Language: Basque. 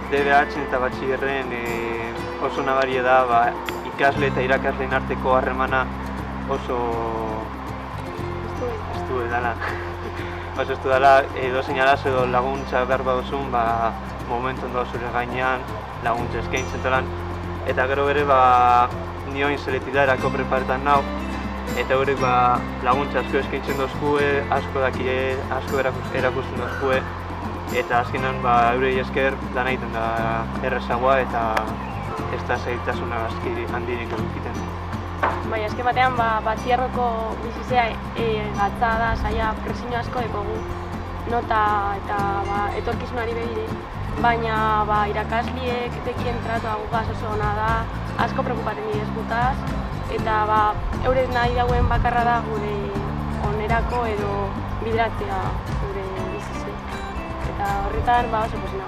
DBH eta batxilerren oso nabaria da ikasle eta irakasleen arteko harremana oso estu dela. Oso estu dela, edozein arazo edo laguntza behar baduzun, momentu ondo zure gainean laguntza eskaintzen talan. Eta gero bere nioin seletida erako preparetan nau, eta horrek laguntza asko eskaintzen dozkue, asko dakire, asko erakusten dozkue, eta azkenan eurei esker lan egiten da errezagoa eta ez da zailtasuna aski handirik edukiten. Bai, azken batean batxilergoko bizizea gatza da, saia presio asko dekogu, nota eta etorkizunari begire, baina irakasliek dekien tratua gugaz oso ona da, asko preocupaten direz gutaz, eta eurez nahi dauen bakarra da gure onerako edo bideratzea gure bizizea. Eta horretan oso posina